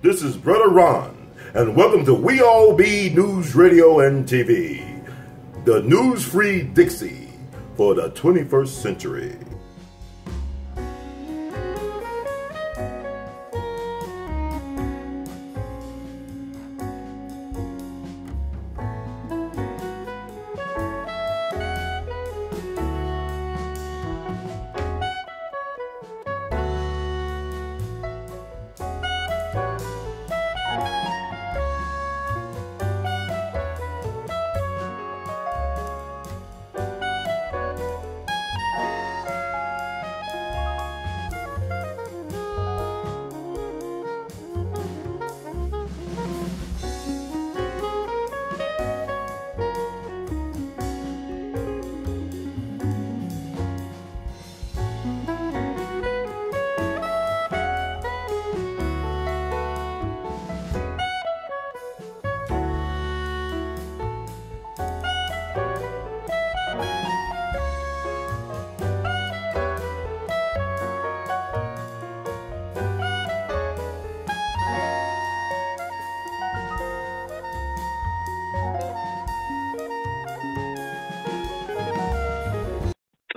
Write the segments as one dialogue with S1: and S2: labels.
S1: This is Brother Ron, and welcome to We All Be News Radio and TV, the news-free Dixie for the 21st century.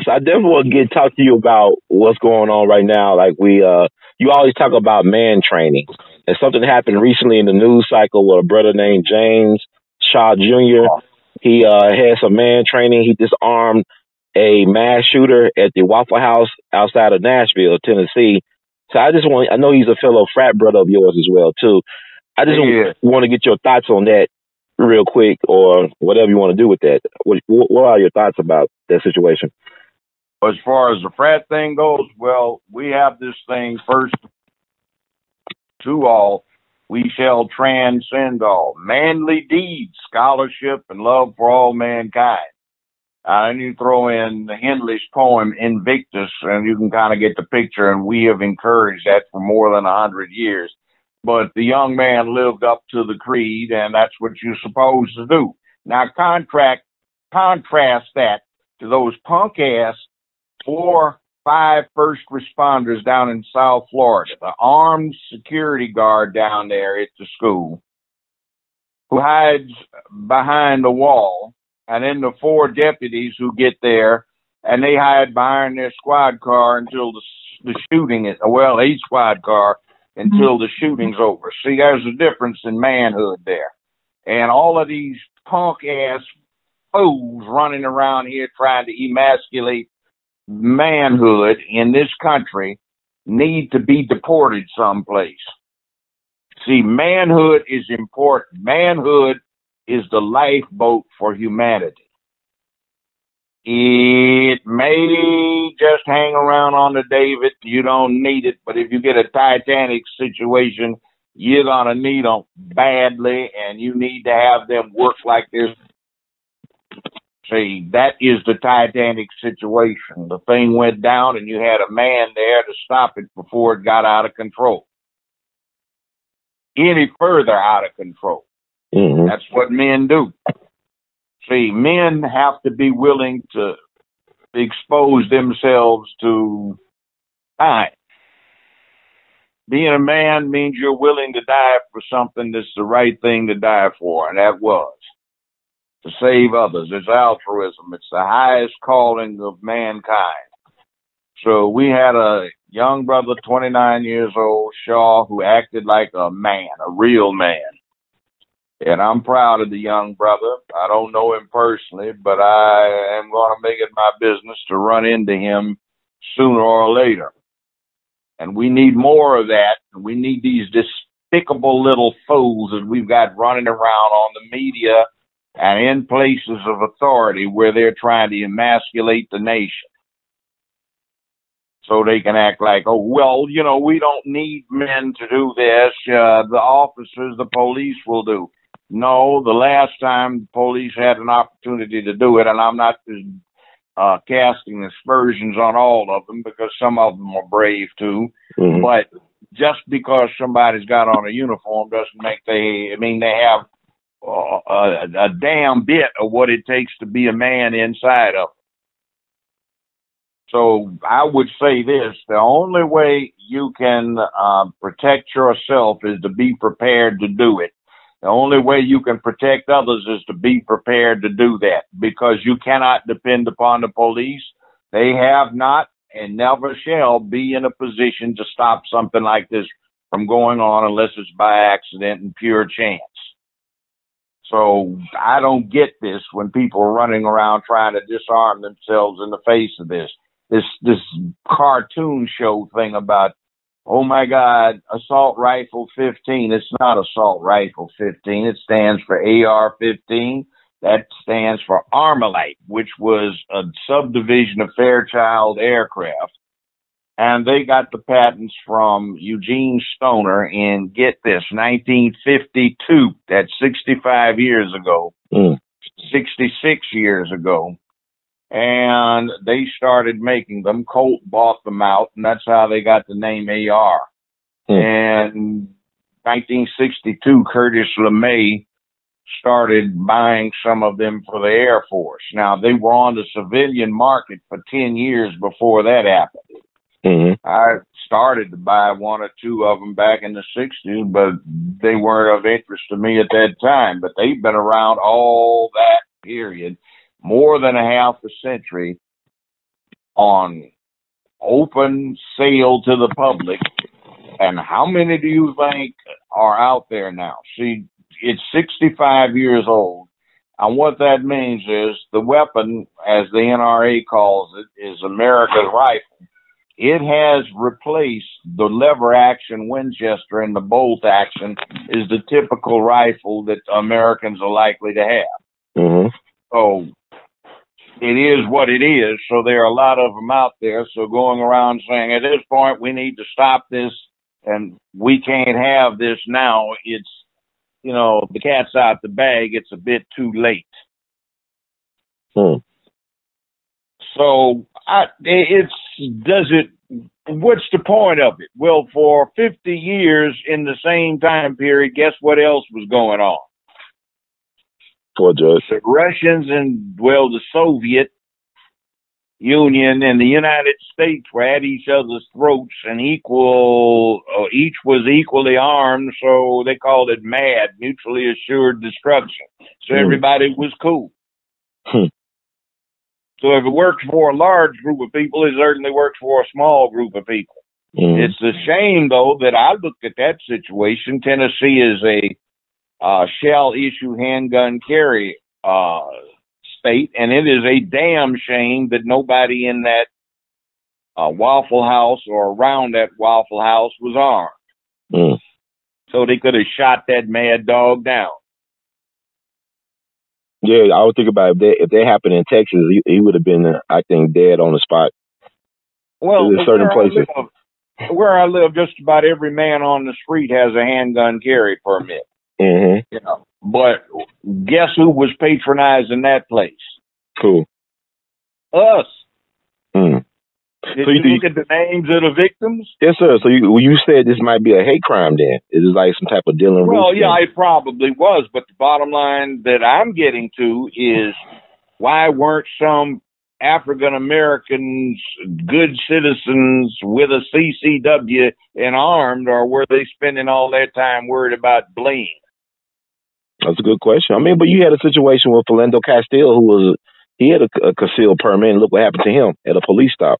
S2: So I definitely want to talk to you about what's going on right now. Like you always talk about man training, and something happened recently in the news cycle with a brother named James Shaw Jr. He had some man training. He disarmed a mass shooter at the Waffle House outside of Nashville, Tennessee. So I know he's a fellow frat brother of yours as well too. I just want to get your thoughts on that real quick, or whatever you want to do with that. What are your thoughts about that situation?
S3: As far as the frat thing goes, well, we have this thing first to all. We shall transcend all. Manly deeds, scholarship, and love for all mankind. And you throw in the Henley's poem, Invictus, and you can kind of get the picture, and we have encouraged that for more than 100 years. But the young man lived up to the creed, and that's what you're supposed to do. Now, contrast that to those punk-ass 4, 5 first responders down in South Florida, the armed security guard down there at the school, who hides behind the wall, and then the 4 deputies who get there, and they hide behind their squad car until the shooting is, well, a squad car, until the shooting's over. See, there's a difference in manhood there. And all of these punk-ass fools running around here trying to emasculate manhood in this country need to be deported someplace. See, manhood is important. Manhood is the lifeboat for humanity. It may just hang around on the David. You don't need it. But if you get a Titanic situation, you're going to need them badly, and you need to have them work like this. See, that is the Titanic situation. The thing went down, and you had a man there to stop it before it got out of control. Any further out of control. Mm-hmm. That's what men do. See, men have to be willing to expose themselves to time. Being a man means you're willing to die for something that's the right thing to die for, and that was to save others. It's altruism. It's the highest calling of mankind. So we had a young brother, 29 years old, Shaw, who acted like a man, a real man. And I'm proud of the young brother. I don't know him personally, but I am going to make it my business to run into him sooner or later. And we need more of that. We need these despicable little fools that we've got running around on the media and in places of authority where they're trying to emasculate the nation. So they can act like, oh, well, you know, we don't need men to do this. The officers, the police will do. No, the last time the police had an opportunity to do it, and I'm not casting aspersions on all of them because some of them are brave too, but just because somebody's got on a uniform doesn't make they have a damn bit of what it takes to be a man inside of them. So I would say this: the only way you can protect yourself is to be prepared to do it. The only way you can protect others is to be prepared to do that, because you cannot depend upon the police. They have not and never shall be in a position to stop something like this from going on unless it's by accident and pure chance. So I don't get this when people are running around trying to disarm themselves in the face of this. This cartoon show thing about, oh my God, assault rifle 15. It's not assault rifle 15. It stands for AR-15. That stands for Armalite, which was a subdivision of Fairchild Aircraft. And they got the patents from Eugene Stoner in, get this, 1952. That's 65 years ago, 66 years ago. And they started making them. Colt bought them out, and that's how they got the name AR. And 1962, Curtis LeMay started buying some of them for the Air Force. Now, they were on the civilian market for 10 years before that happened. I started to buy one or two of them back in the 60s, but they weren't of interest to me at that time. But they've been around all that period, more than a half a century, on open sale to the public. And how many do you think are out there now? See, it's 65 years old. And what that means is the weapon, as the NRA calls it, is America's rifle. It has replaced the lever action Winchester, and the bolt action is the typical rifle that Americans are likely to have. So it is what it is. So there are a lot of them out there. So going around saying at this point we need to stop this and we can't have this now, it's, you know, the cat's out the bag. It's a bit too late. So what's the point of it? Well, for 50 years in the same time period, guess what else was going on? The Russians and, well, the Soviet Union and the United States were at each other's throats and each was equally armed, so they called it MAD, mutually assured destruction. So everybody was cool. So if it works for a large group of people, it certainly works for a small group of people. It's a shame, though, that I looked at that situation. Tennessee is a shall-issue handgun carry state, and it is a damn shame that nobody in that Waffle House or around that Waffle House was armed. So they could have shot that mad dog down.
S2: Yeah, I would think about if that happened in Texas, he would have been, I think, dead on the spot.
S3: Well, where I live, just about every man on the street has a handgun carry permit. You know, but guess who was patronizing that place?
S2: Who?
S3: Us. Did you look at the names of the victims?
S2: Yes, sir. So you said this might be a hate crime then. Is it like some type of Dylan?
S3: Well, yeah, it probably was. But the bottom line that I'm getting to is, why weren't some African Americans good citizens with a CCW and armed, or were they spending all their time worried about bling?
S2: That's a good question. I mean, but you had a situation with Philando Castile, he had a concealed permit, and look what happened to him at a police stop.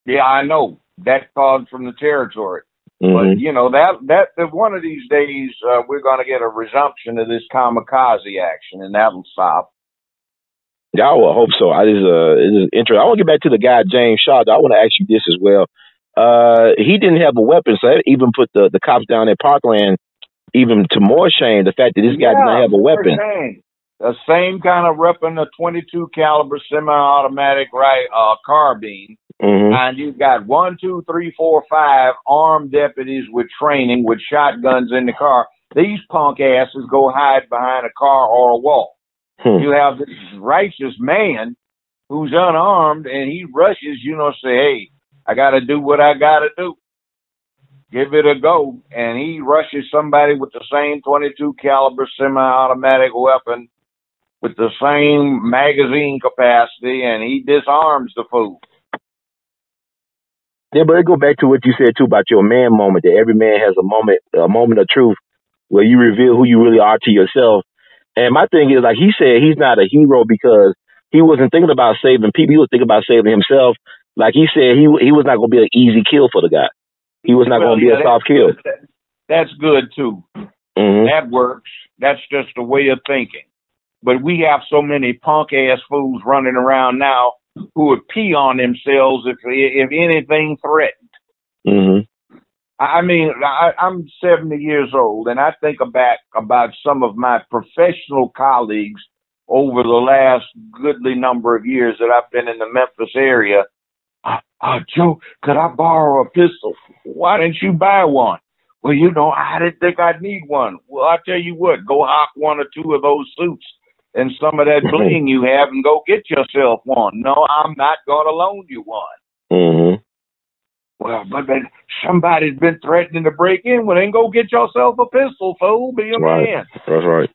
S3: Yeah, I know. That caused from the territory. But, you know, that one of these days, we're going to get a resumption of this kamikaze action, and that'll stop.
S2: Yeah, I will hope so. It is interesting. I want to get back to the guy, James Shaw. I want to ask you this as well. He didn't have a weapon, so that even put the cops down at Parkland even to more shame, the fact that this guy did not have a weapon.
S3: Shame. The same kind of weapon, a 22 caliber semi-automatic carbine. And you've got 1, 2, 3, 4, 5 armed deputies with training with shotguns in the car. These punk asses go hide behind a car or a wall. You have this righteous man who's unarmed, and he rushes, you know, say, hey, I got to do what I got to do. Give it a go. And he rushes somebody with the same 22 caliber semi-automatic weapon with the same magazine capacity, and he disarms the fool.
S2: Yeah, but it go back to what you said too about your man moment. That every man has a moment of truth where you reveal who you really are to yourself. And my thing is, like he said, he's not a hero because he wasn't thinking about saving people. He was thinking about saving himself. Like he said, he was not going to be an easy kill for the guy. He was not going to be a soft kill.
S3: That's good too.
S2: Mm-hmm.
S3: That works. That's just a way of thinking. But we have so many punk ass fools running around now who would pee on themselves if anything threatened.
S2: Mm-hmm.
S3: I mean, I'm 70 years old, and I think about some of my professional colleagues over the last goodly number of years that I've been in the Memphis area. Joe, could I borrow a pistol? Why didn't you buy one? Well, I didn't think I'd need one. Well, I tell you what, go hawk one or two of those suits and some of that bling you have and go get yourself one. No, I'm not going to loan you one.
S2: Mm-hmm.
S3: Well, but somebody's been threatening to break in. Well, then go get yourself a pistol, fool. Be a man.
S2: That's right.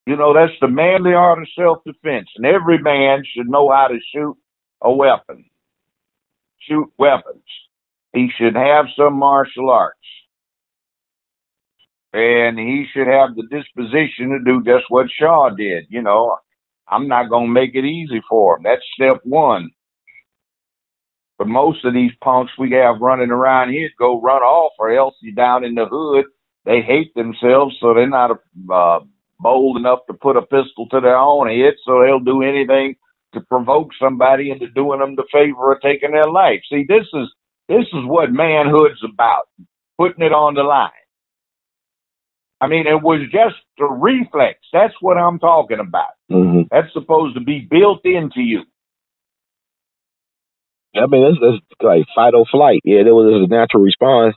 S3: That's the manly art of self-defense. And every man should know how to shoot a weapon. Shoot weapons. He should have some martial arts. And he should have the disposition to do just what Shaw did. I'm not going to make it easy for him. That's step one. But most of these punks we have running around here go run off, or else you down in the hood. They hate themselves, so they're not bold enough to put a pistol to their own head, so they'll do anything to provoke somebody into doing them the favor of taking their life. See, this is what manhood's about, putting it on the line. I mean, it was just a reflex. That's what I'm talking about.
S2: Mm-hmm.
S3: That's supposed to be built into you.
S2: I mean, that's like fight or flight. Yeah, there was a natural response.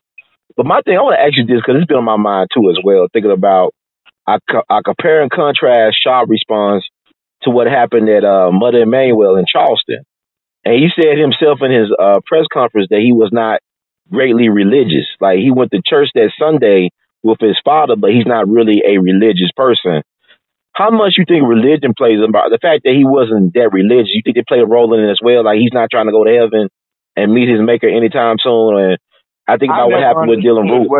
S2: But my thing, I want to ask you this because it's been on my mind too as well. Thinking about, I compare and contrast Sharp response to what happened at Mother Emanuel in Charleston. And he said himself in his press conference that he was not greatly religious. Like he went to church that Sunday with his father, but he's not really a religious person. How much you think religion plays about the fact that he wasn't that religious? You think they play a role in it as well? Like he's not trying to go to heaven and meet his maker anytime soon. And I think about what happened with Dylan Root.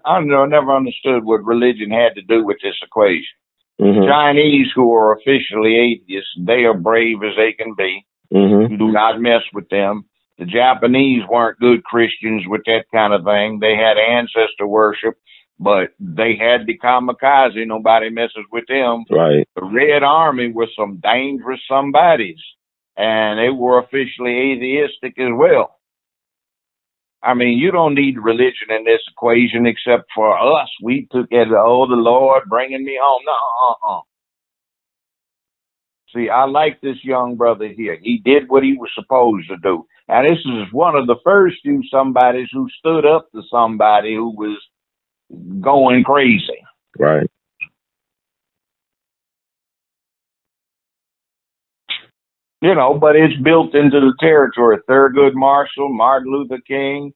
S3: I never understood what religion had to do with this equation.
S2: Mm-hmm.
S3: Chinese who are officially atheists, they are brave as they can be.
S2: Mm-hmm.
S3: You do not mess with them. The Japanese weren't good Christians with that kind of thing. They had ancestor worship, but they had the kamikaze. Nobody messes with them.
S2: Right.
S3: The Red Army were some dangerous somebodies, and they were officially atheistic as well. I mean, you don't need religion in this equation except for us. We took it, the Lord bringing me home. No, See, I like this young brother here. He did what he was supposed to do. And this is one of the first few somebodies who stood up to somebody who was going crazy.
S2: Right.
S3: But it's built into the territory. Thurgood Marshall, Martin Luther King,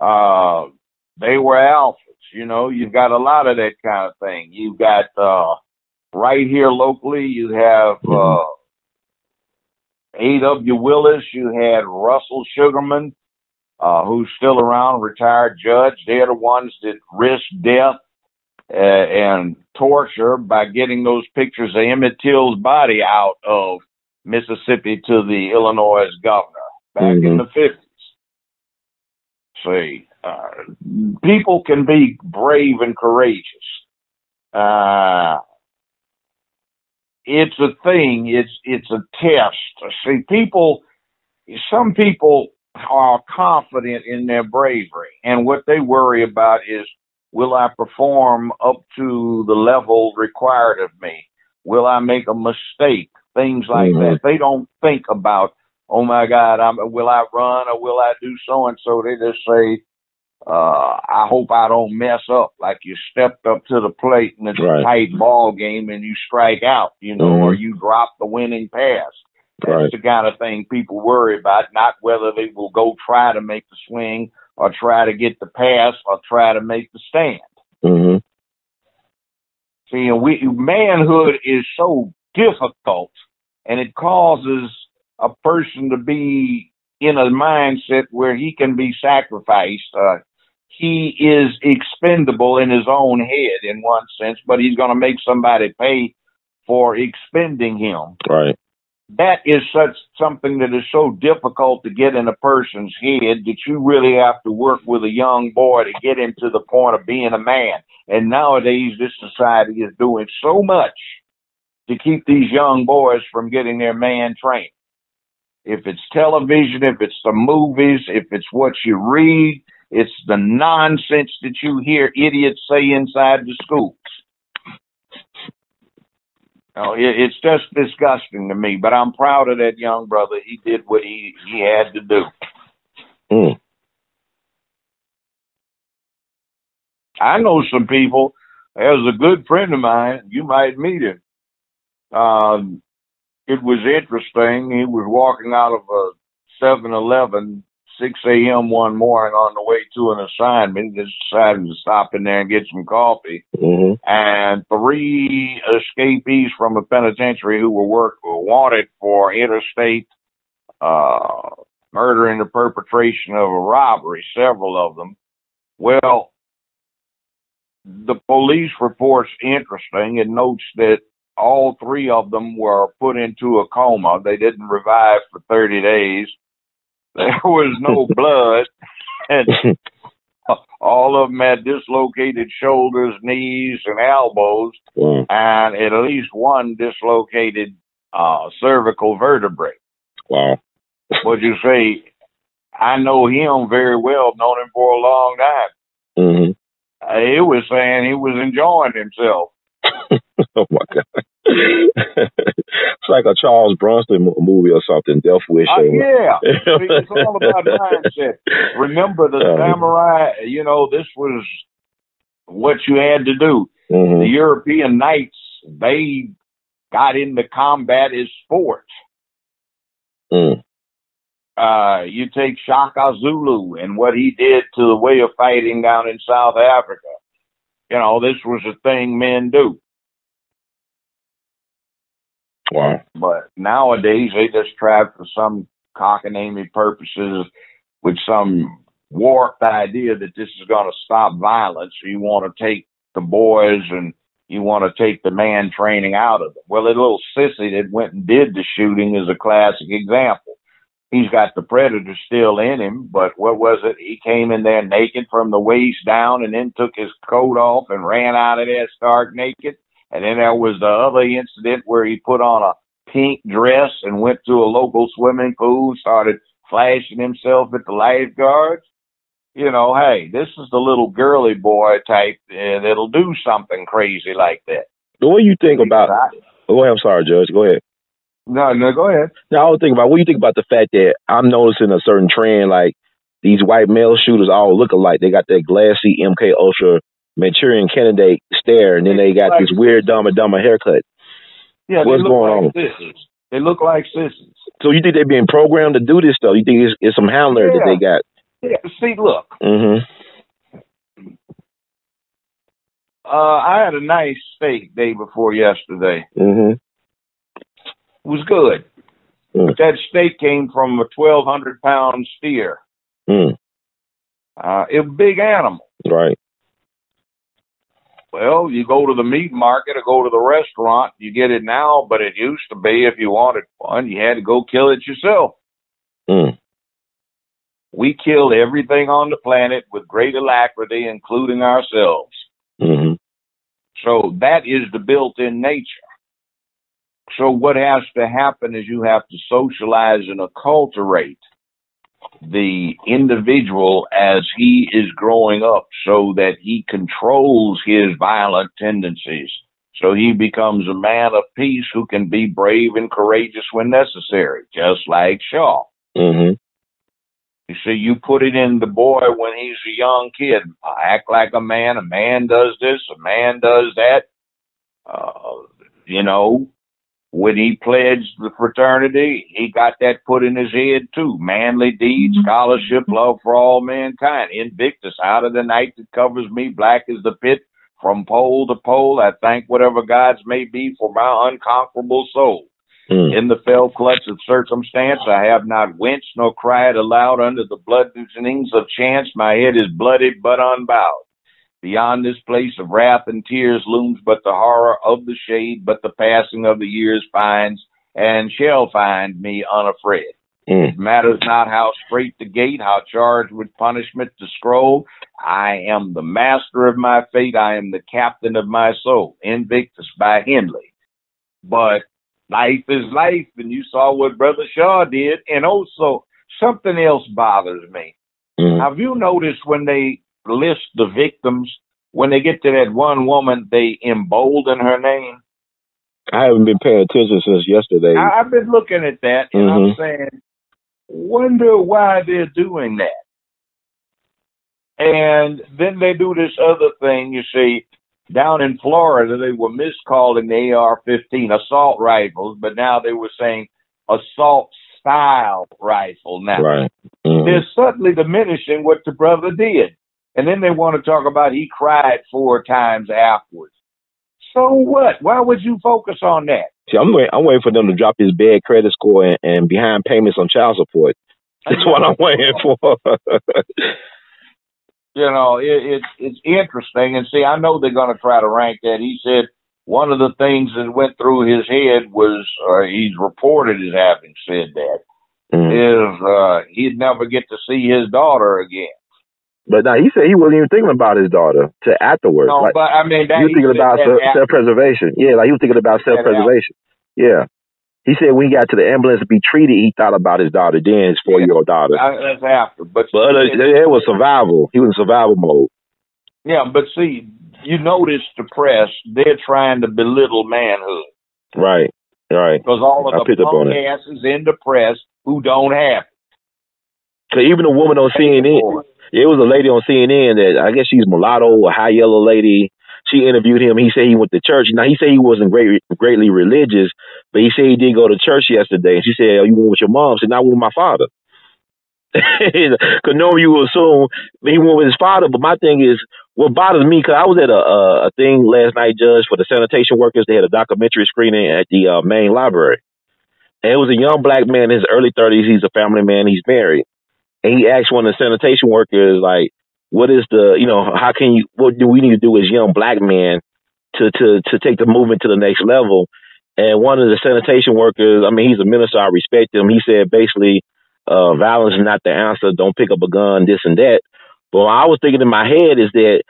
S3: they were alphas. You've got a lot of that kind of thing. You've got right here locally, you have A.W. Willis, you had Russell Sugarman, who's still around, retired judge. They're the ones that risked death and torture by getting those pictures of Emmett Till's body out of Mississippi to the Illinois governor back in the 50s. See, people can be brave and courageous. It's a thing. It's a test. See, some people are confident in their bravery, and what they worry about is, will I perform up to the level required of me? Will I make a mistake? Things like that. They don't think about, oh my God, will I run or will I do so and so? They just say, I hope I don't mess up. Like you stepped up to the plate and it's a tight ball game and you strike out, or you drop the winning pass. That's the kind of thing people worry about, not whether they will go try to make the swing or try to get the pass or try to make the stand. See, manhood is so difficult, and it causes a person to be in a mindset where he can be sacrificed. He is expendable in his own head in one sense, but he's going to make somebody pay for expending him.
S2: Right.
S3: That is something that is so difficult to get in a person's head that you really have to work with a young boy to get him to the point of being a man. And nowadays, this society is doing so much to keep these young boys from getting their man training. If it's television, if it's the movies, if it's what you read, it's the nonsense that you hear idiots say inside the schools. Oh, it's just disgusting to me, but I'm proud of that young brother. He did what he had to do.
S2: Mm.
S3: I know some people. There's a good friend of mine. You might meet him. It was interesting. He was walking out of a 7-Eleven, 6 a.m. one morning on the way to an assignment. He decided to stop in there and get some coffee.
S2: Mm-hmm.
S3: And 3 escapees from a penitentiary who were wanted for interstate murder and the perpetration of a robbery, several of them. Well, the police report's interesting. It notes that all 3 of them were put into a coma. They didn't revive for 30 days. There was no blood. And all of them had dislocated shoulders, knees, and elbows, and at least one dislocated cervical vertebrae.
S2: Wow.
S3: But you say, I know him very well, known him for a long time.
S2: Mm-hmm.
S3: He was saying he was enjoying himself.
S2: Oh, my God. It's like a Charles Bronson movie or something, Death Wish.
S3: Yeah. It's all about mindset. Remember the samurai, this was what you had to do.
S2: Mm-hmm.
S3: The European knights, they got into combat as sports.
S2: Mm.
S3: You take Shaka Zulu and what he did to the way of fighting down in South Africa. This was a thing men do.
S2: Wow.
S3: But nowadays, they just try for some cockamamie purposes with some warped idea that this is going to stop violence. You want to take the boys and you want to take the man training out of them. Well, that little sissy that went and did the shooting is a classic example. He's got the predator still in him, but what was it? He came in there naked from the waist down and then took his coat off and ran out of there stark naked. And then there was the other incident where he put on a pink dress and went to a local swimming pool, started flashing himself at the lifeguards. Hey, this is the little girly boy type that'll do something crazy like that.
S2: What do you think about... Go ahead, I'm sorry, Judge. Go ahead.
S3: No, go ahead.
S2: Now, I was thinking about, what do you think about the fact that I'm noticing a certain trend, like these white male shooters all look alike. They got that glassy MK Ultra Manchurian Candidate stare, and then they got this weird Dumb and Dumber haircut.
S3: Yeah,
S2: what's going on?
S3: Sissies. They look like sissies.
S2: So you think they're being programmed to do this stuff? You think it's some handler that they got?
S3: Yeah, see, look.
S2: Mm-hmm.
S3: I had a nice steak day before yesterday.
S2: Mm-hmm.
S3: It was good.
S2: Mm.
S3: But that steak came from a 1,200-pound steer.
S2: Mm.
S3: It was a big animal.
S2: Right.
S3: Well, you go to the meat market or go to the restaurant, you get it now, but it used to be if you wanted one, you had to go kill it yourself.
S2: Mm.
S3: We kill everything on the planet with great alacrity, including ourselves.
S2: Mm-hmm.
S3: So that is the built-in nature. So what has to happen is you have to socialize and acculturate the individual as he is growing up so that he controls his violent tendencies. So he becomes a man of peace who can be brave and courageous when necessary, just like Shaw.
S2: Mm-hmm.
S3: You see, you put it in the boy when he's a young kid. Act like a man does this, a man does that. When he pledged the fraternity, he got that put in his head too. Manly deeds, scholarship, love for all mankind. Invictus, out of the night that covers me, black as the pit, from pole to pole, I thank whatever gods may be for my unconquerable soul. In the fell clutch of circumstance, I have not winced nor cried aloud under the bludgeonings of chance. My head is blooded but unbowed. Beyond this place of wrath and tears looms but the horror of the shade, but the passing of the years finds and shall find me unafraid. It matters not how straight the gate, how charged with punishment the scroll. I am the master of my fate. I am the captain of my soul. Invictus by Henley. But life is life, and you saw what Brother Shaw did. And also, something else bothers me. Have you noticed when they list the victims, when they get to that one woman, they embolden her name?
S2: I haven't been paying attention since yesterday.
S3: I've been looking at that, and I'm saying, wonder why they're doing that. And then they do this other thing, you see, down in Florida, they were miscalling the AR-15 assault rifles, but now they were saying assault-style rifle now.
S2: Right.
S3: They're suddenly diminishing what the brother did. And then they want to talk about he cried 4 times afterwards. So what? Why would you focus on that?
S2: See, I'm waiting for them to drop his bad credit score and behind payments on child support. That's what I'm waiting for.
S3: You know, it's interesting. And see, I know they're going to try to rank that. He said one of the things that went through his head was, he's reported as having said that, is he'd never get to see his daughter again. But
S2: now he said he wasn't even thinking about his daughter to afterwards.
S3: No,
S2: like,
S3: but I mean,
S2: he was thinking about self-preservation. Yeah, like he was thinking about self-preservation. Yeah. He said when he got to the ambulance to be treated, he thought about his daughter, then his 4-year-old daughter.
S3: That's after. But
S2: it was survival. He was in survival mode.
S3: Yeah, but see, you notice the press, they're trying to belittle manhood.
S2: Right.
S3: Because all of the punk asses in the press who don't have it.
S2: So even a woman on CNN, it was a lady on CNN that I guess she's mulatto or high yellow lady. She interviewed him. He said he went to church. Now, he said he wasn't greatly religious, but he said he did go to church yesterday. And she said, "Oh, you went with your mom?" I said, "No, I went with my father." Because normally you would assume he went with his father. But my thing is, what bothers me, because I was at a thing last night, Judge, for the sanitation workers. They had a documentary screening at the main library. And it was a young black man in his early 30s. He's a family man. He's married. And he asked one of the sanitation workers, like, what do we need to do as young black men to take the movement to the next level? And one of the sanitation workers, I mean, he's a minister, I respect him. He said basically, violence is not the answer. Don't pick up a gun, this and that. But what I was thinking in my head is that,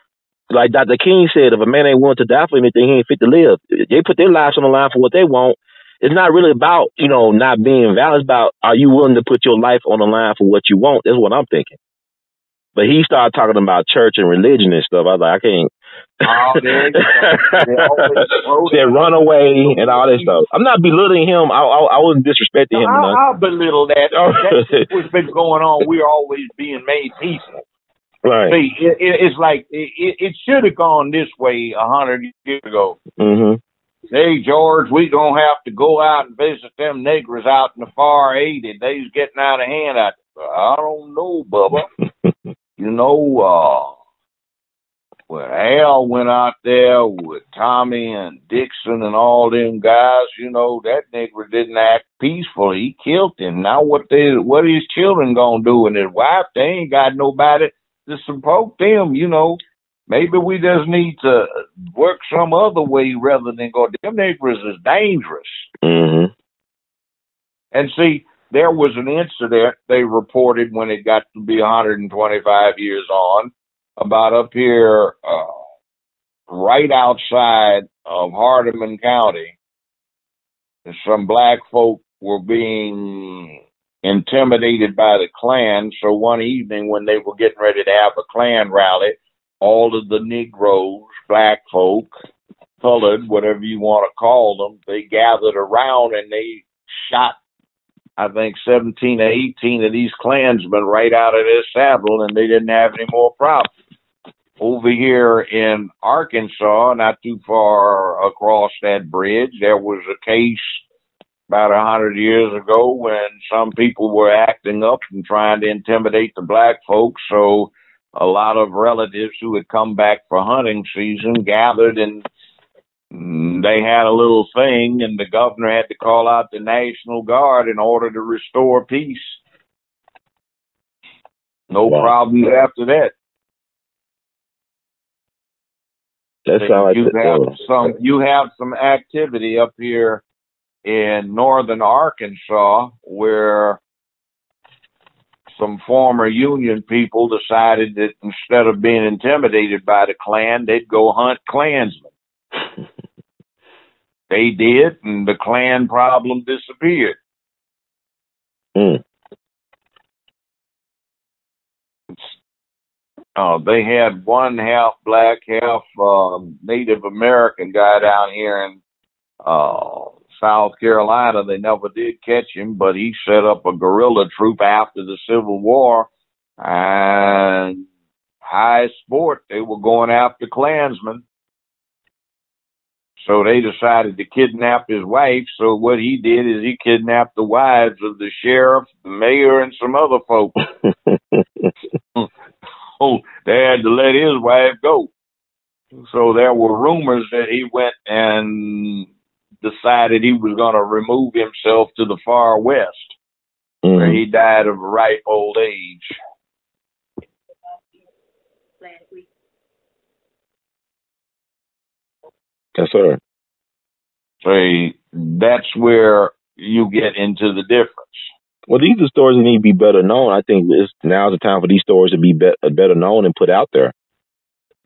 S2: like Dr. King said, if a man ain't willing to die for anything, he ain't fit to live. They put their lives on the line for what they want. It's not really about, not being violent. It's about, are you willing to put your life on the line for what you want? That's what I'm thinking. But he started talking about church and religion and stuff. I was like, I can't. Said run away and all that stuff. I'm not belittling him. I wasn't disrespecting him.
S3: I'll belittle that. That's what's been going on. We're always being made peaceful.
S2: Right.
S3: See, it's like it should have gone this way 100 years ago.
S2: Mm-hmm.
S3: Hey, George, we don't have to go out and visit them niggers out in the far 80. They's getting out of hand out there. I don't know, Bubba. When A.L.L. went out there with Tommy and Dixon and all them guys, that nigger didn't act peaceful. He killed him. Now what his children gonna do and his wife? They ain't got nobody to support them, Maybe we just need to work some other way rather than go. Them niggers is dangerous.
S2: Mm-hmm.
S3: And see, there was an incident they reported when it got to be 125 years on, about up here, right outside of Hardeman County. Some black folk were being intimidated by the Klan. So one evening when they were getting ready to have a Klan rally, all of the Negroes, black folk, colored, whatever you want to call them, they gathered around and they shot, I think, 17 or 18 of these Klansmen right out of their saddle, and they didn't have any more problems. Over here in Arkansas, not too far across that bridge, there was a case about 100 years ago when some people were acting up and trying to intimidate the black folks. So a lot of relatives who had come back for hunting season gathered and They had a little thing, and the governor had to call out the National Guard in order to restore peace. No problems after that.
S2: That sounds
S3: like you have some activity up here in northern Arkansas where some former Union people decided that instead of being intimidated by the Klan, they'd go hunt Klansmen. They did, and the Klan problem disappeared. They had one half black, half Native American guy down here in South Carolina. They never did catch him, but he set up a guerrilla troop after the Civil War, and high sport, they were going after Klansmen. So they decided to kidnap his wife. So what he did is he kidnapped the wives of the sheriff, the mayor, and some other folks. Oh, they had to let his wife go. So there were rumors that he went and decided he was going to remove himself to the far west, where he died of a ripe old age.
S2: Yes, sir.
S3: So that's where you get into the difference.
S2: Well, these are stories that need to be better known. I think now's the time for these stories to be better known and put out there,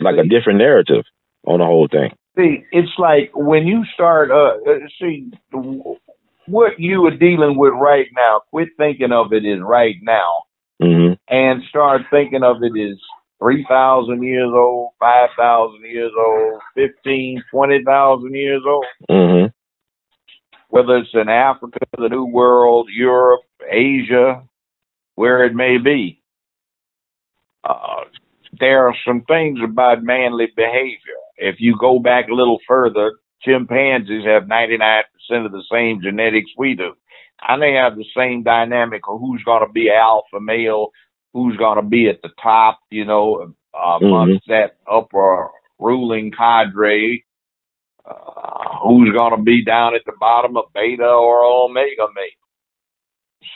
S2: like a different narrative on the whole thing.
S3: See, it's like when you start, what you are dealing with right now, quit thinking of it as right now, and start thinking of it as 3,000 years old, 5,000 years old, 15, 20,000 years old. Whether it's in Africa, the New World, Europe, Asia, where it may be. There are some things about manly behavior. If you go back a little further, chimpanzees have 99% of the same genetics we do. And they have the same dynamic of who's going to be alpha male, who's going to be at the top, amongst that upper ruling cadre, who's going to be down at the bottom, of beta or omega male.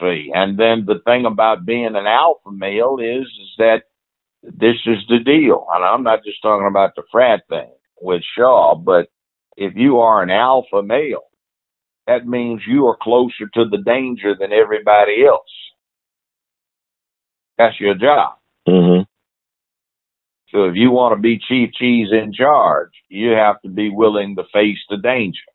S3: See, and then the thing about being an alpha male is that this is the deal. And I'm not just talking about the frat thing with Shaw, but if you are an alpha male, that means you are closer to the danger than everybody else. That's your job. So if you want to be Chief Cheese in charge, you have to be willing to face the danger.